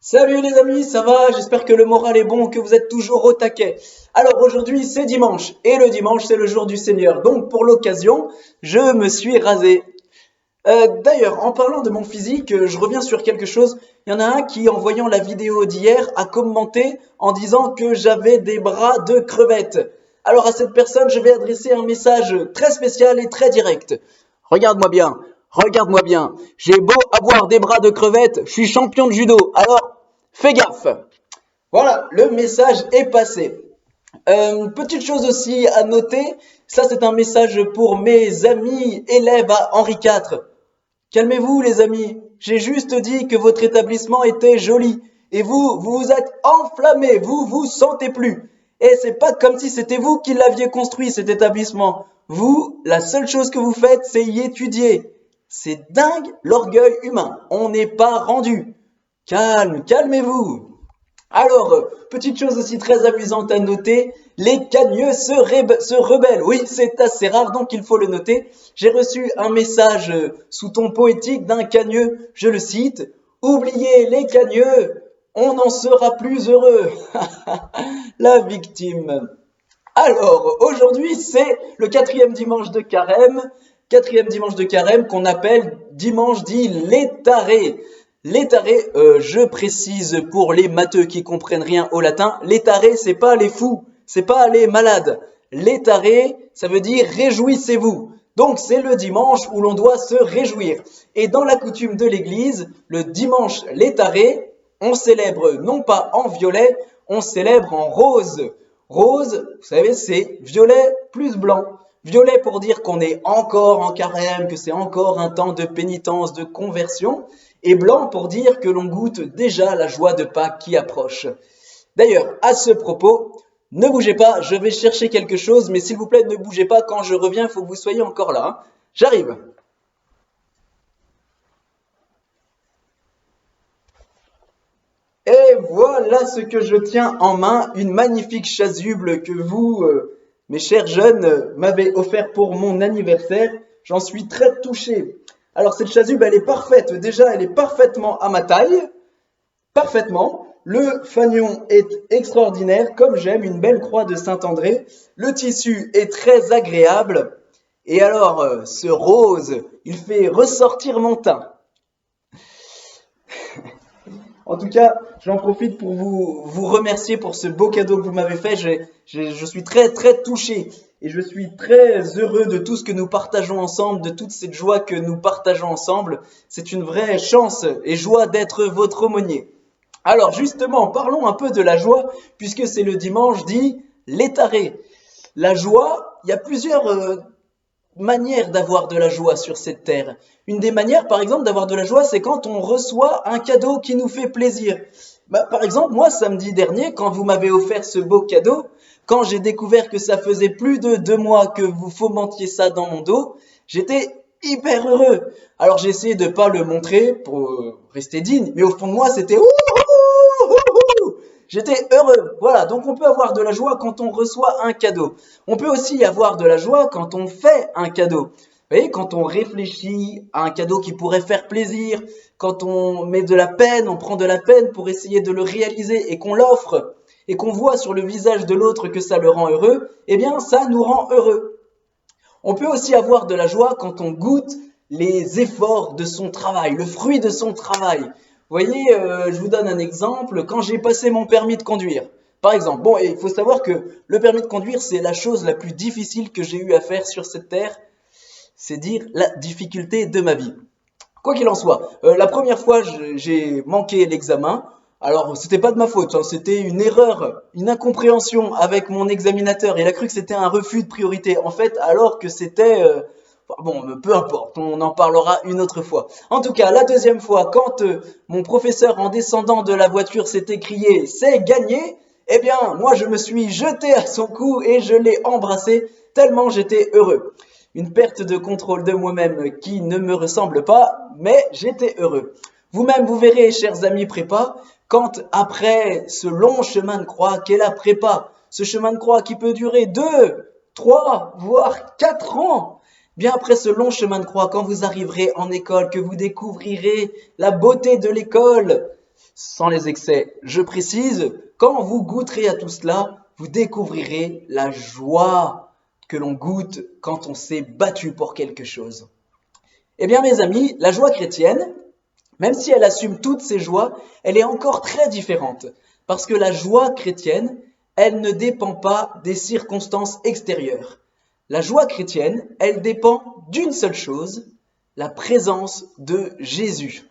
Salut les amis, ça va? J'espère que le moral est bon, que vous êtes toujours au taquet. Alors aujourd'hui c'est dimanche et le dimanche c'est le jour du Seigneur. Donc pour l'occasion, je me suis rasé. D'ailleurs, en parlant de mon physique, je reviens sur quelque chose. Il y en a un qui, en voyant la vidéo d'hier, a commenté en disant que j'avais des bras de crevette. Alors à cette personne, je vais adresser un message très spécial et très direct. Regarde-moi bien, regarde-moi bien. J'ai beau avoir des bras de crevette, je suis champion de judo. Alors, fais gaffe. Voilà, le message est passé. Petite chose aussi à noter, ça c'est un message pour mes amis élèves à Henri IV. Calmez-vous les amis, j'ai juste dit que votre établissement était joli. Et vous vous êtes enflammés, vous vous sentez plus. Et c'est pas comme si c'était vous qui l'aviez construit cet établissement. Vous, la seule chose que vous faites, c'est y étudier. C'est dingue l'orgueil humain. On n'est pas rendu. Calmez-vous. Alors, petite chose aussi très amusante à noter, les cagneux se rebellent. Oui, c'est assez rare, donc il faut le noter. J'ai reçu un message sous ton poétique d'un cagneux, je le cite, oubliez les cagneux, on en sera plus heureux. La victime. Alors, aujourd'hui, c'est le quatrième dimanche de carême qu'on appelle dimanche dit létaré. Létaré, je précise pour les matheux qui comprennent rien au latin, létaré, c'est pas les fous, c'est pas les malades. Létaré, ça veut dire réjouissez-vous. Donc c'est le dimanche où l'on doit se réjouir. Et dans la coutume de l'Église, le dimanche létaré, on célèbre non pas en violet, on célèbre en rose. Rose, vous savez, c'est violet plus blanc. Violet pour dire qu'on est encore en carême, que c'est encore un temps de pénitence, de conversion. Et blanc pour dire que l'on goûte déjà la joie de Pâques qui approche. D'ailleurs, à ce propos, ne bougez pas, je vais chercher quelque chose, mais s'il vous plaît, ne bougez pas, quand je reviens, il faut que vous soyez encore là. Hein. J'arrive. Et voilà ce que je tiens en main, une magnifique chasuble que vous, mes chers jeunes, m'avez offert pour mon anniversaire. J'en suis très touché. Alors cette chasuble, elle est parfaite. Déjà, elle est parfaitement à ma taille. Parfaitement. Le fanion est extraordinaire, comme j'aime, une belle croix de Saint-André. Le tissu est très agréable. Et alors, ce rose, il fait ressortir mon teint. En tout cas, j'en profite pour vous remercier pour ce beau cadeau que vous m'avez fait. Je suis très, très touché et je suis très heureux de tout ce que nous partageons ensemble, de toute cette joie que nous partageons ensemble. C'est une vraie chance et joie d'être votre aumônier. Alors justement, parlons un peu de la joie, puisque c'est le dimanche dit létaré. La joie, il y a plusieurs manière d'avoir de la joie sur cette terre. Une des manières, par exemple, d'avoir de la joie, c'est quand on reçoit un cadeau qui nous fait plaisir. Par exemple, moi, samedi dernier, quand vous m'avez offert ce beau cadeau, quand j'ai découvert que ça faisait plus de 2 mois que vous fomentiez ça dans mon dos, j'étais hyper heureux. Alors j'ai essayé de pas le montrer pour rester digne, mais au fond de moi, c'était ouh. J'étais heureux. Voilà, donc on peut avoir de la joie quand on reçoit un cadeau. On peut aussi avoir de la joie quand on fait un cadeau. Vous voyez, quand on réfléchit à un cadeau qui pourrait faire plaisir, quand on met de la peine, on prend de la peine pour essayer de le réaliser et qu'on l'offre et qu'on voit sur le visage de l'autre que ça le rend heureux, eh bien ça nous rend heureux. On peut aussi avoir de la joie quand on goûte les efforts de son travail, le fruit de son travail. Vous voyez, je vous donne un exemple. Quand j'ai passé mon permis de conduire, par exemple, bon, et il faut savoir que le permis de conduire, c'est la chose la plus difficile que j'ai eu à faire sur cette terre. C'est dire la difficulté de ma vie. Quoi qu'il en soit, la première fois, j'ai manqué l'examen. Alors, c'était pas de ma faute, hein, c'était une erreur, une incompréhension avec mon examinateur. Il a cru que c'était un refus de priorité, en fait, alors que c'était... bon, peu importe, on en parlera une autre fois. En tout cas, la deuxième fois, quand mon professeur, en descendant de la voiture, s'est écrié « C'est gagné !», eh bien, moi, je me suis jeté à son cou et je l'ai embrassé tellement j'étais heureux. Une perte de contrôle de moi-même qui ne me ressemble pas, mais j'étais heureux. Vous-même, vous verrez, chers amis prépa, quand après ce long chemin de croix qu'est la prépa, ce chemin de croix qui peut durer 2, 3, voire 4 ans, bien après ce long chemin de croix, quand vous arriverez en école, que vous découvrirez la beauté de l'école, sans les excès, je précise, quand vous goûterez à tout cela, vous découvrirez la joie que l'on goûte quand on s'est battu pour quelque chose. Eh bien mes amis, la joie chrétienne, même si elle assume toutes ces joies, elle est encore très différente. Parce que la joie chrétienne, elle ne dépend pas des circonstances extérieures. La joie chrétienne, elle dépend d'une seule chose, la présence de Jésus.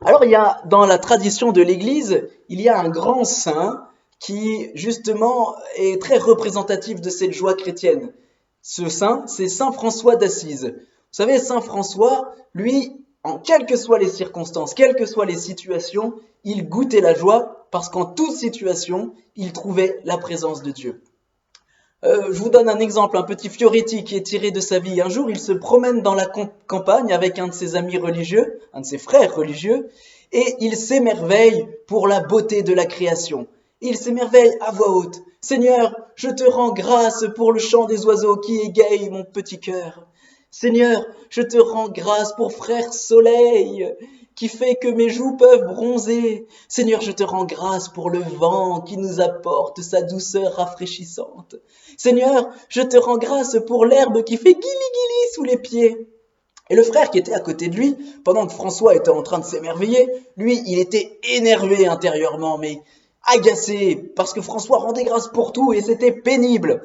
Alors il y a dans la tradition de l'Église, il y a un grand saint qui justement est très représentatif de cette joie chrétienne. Ce saint, c'est Saint François d'Assise. Vous savez, Saint François, lui, en quelles que soient les circonstances, quelles que soient les situations, il goûtait la joie parce qu'en toute situation, il trouvait la présence de Dieu. Je vous donne un exemple, un petit Fioretti qui est tiré de sa vie. Un jour, il se promène dans la campagne avec un de ses amis religieux, un de ses frères religieux, et il s'émerveille pour la beauté de la création. Il s'émerveille à voix haute. « Seigneur, je te rends grâce pour le chant des oiseaux qui égaye mon petit cœur. Seigneur, je te rends grâce pour frère soleil qui fait que mes joues peuvent bronzer. Seigneur, je te rends grâce pour le vent qui nous apporte sa douceur rafraîchissante. Seigneur, je te rends grâce pour l'herbe qui fait guili-guili sous les pieds. » Et le frère qui était à côté de lui, pendant que François était en train de s'émerveiller, lui, il était énervé intérieurement, mais agacé, parce que François rendait grâce pour tout et c'était pénible.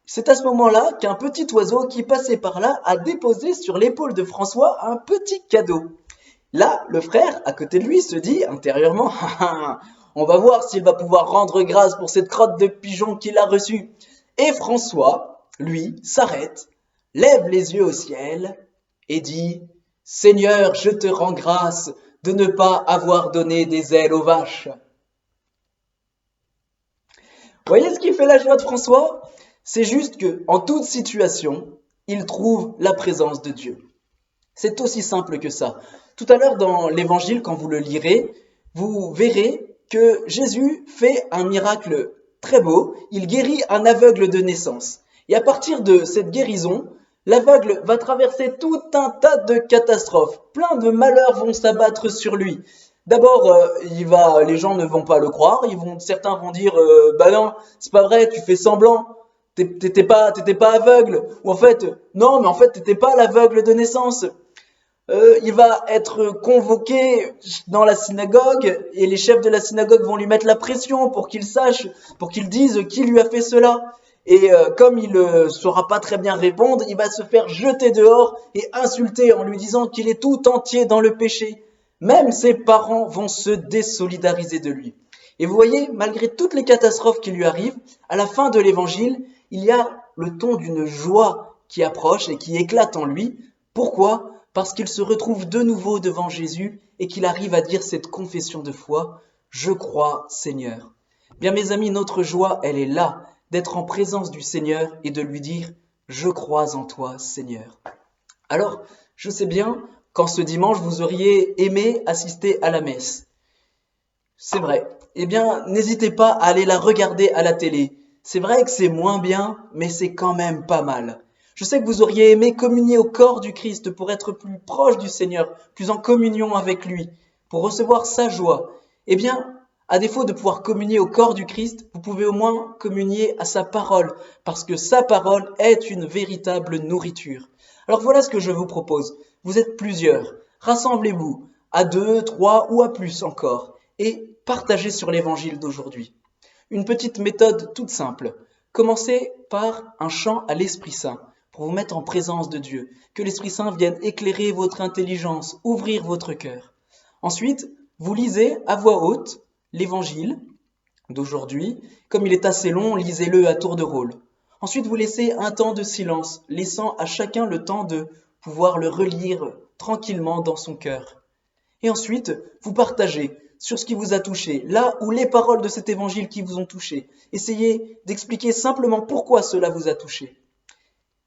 C'est à ce moment-là qu'un petit oiseau qui passait par là a déposé sur l'épaule de François un petit cadeau. Là, le frère, à côté de lui, se dit intérieurement, on va voir s'il va pouvoir rendre grâce pour cette crotte de pigeon qu'il a reçue. Et François, lui, s'arrête, lève les yeux au ciel et dit « Seigneur, je te rends grâce de ne pas avoir donné des ailes aux vaches. » Voyez ce qui fait la joie de François? C'est juste que, en toute situation, il trouve la présence de Dieu. C'est aussi simple que ça. Tout à l'heure, dans l'évangile, quand vous le lirez, vous verrez que Jésus fait un miracle très beau. Il guérit un aveugle de naissance. Et à partir de cette guérison, l'aveugle va traverser tout un tas de catastrophes. Plein de malheurs vont s'abattre sur lui. D'abord, les gens ne vont pas le croire. Certains vont dire, bah non, c'est pas vrai, tu fais semblant. T'étais pas aveugle. Ou en fait, non, mais en fait, t'étais pas l'aveugle de naissance. Il va être convoqué dans la synagogue et les chefs de la synagogue vont lui mettre la pression pour qu'il sache, pour qu'il dise qui lui a fait cela. Et comme il ne saura pas très bien répondre, il va se faire jeter dehors et insulter en lui disant qu'il est tout entier dans le péché. Même ses parents vont se désolidariser de lui. Et vous voyez, malgré toutes les catastrophes qui lui arrivent, à la fin de l'évangile, il y a le ton d'une joie qui approche et qui éclate en lui. Pourquoi ? Parce qu'il se retrouve de nouveau devant Jésus et qu'il arrive à dire cette confession de foi, « Je crois, Seigneur ». Bien mes amis, notre joie, elle est là, d'être en présence du Seigneur et de lui dire « Je crois en toi, Seigneur ». Alors, je sais bien qu'en ce dimanche, vous auriez aimé assister à la messe. C'est vrai. Eh bien, n'hésitez pas à aller la regarder à la télé. C'est vrai que c'est moins bien, mais c'est quand même pas mal. Je sais que vous auriez aimé communier au corps du Christ pour être plus proche du Seigneur, plus en communion avec lui, pour recevoir sa joie. Eh bien, à défaut de pouvoir communier au corps du Christ, vous pouvez au moins communier à sa parole, parce que sa parole est une véritable nourriture. Alors voilà ce que je vous propose. Vous êtes plusieurs. Rassemblez-vous à 2, 3 ou à plus encore et partagez sur l'évangile d'aujourd'hui. Une petite méthode toute simple. Commencez par un chant à l'Esprit Saint pour vous mettre en présence de Dieu. Que l'Esprit Saint vienne éclairer votre intelligence, ouvrir votre cœur. Ensuite, vous lisez à voix haute l'évangile d'aujourd'hui. Comme il est assez long, lisez-le à tour de rôle. Ensuite, vous laissez un temps de silence, laissant à chacun le temps de pouvoir le relire tranquillement dans son cœur. Et ensuite, vous partagez sur ce qui vous a touché, là où les paroles de cet évangile qui vous ont touché. Essayez d'expliquer simplement pourquoi cela vous a touché.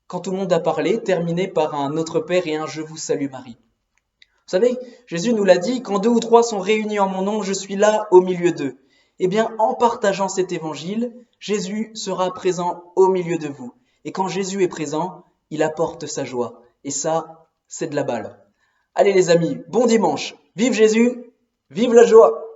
Quand tout le monde a parlé, terminez par un Notre Père et un Je vous salue Marie. Vous savez, Jésus nous l'a dit, quand 2 ou 3 sont réunis en mon nom, je suis là au milieu d'eux. Eh bien, en partageant cet évangile, Jésus sera présent au milieu de vous. Et quand Jésus est présent, il apporte sa joie. Et ça, c'est de la balle. Allez les amis, bon dimanche. Vive Jésus, Vive la joie!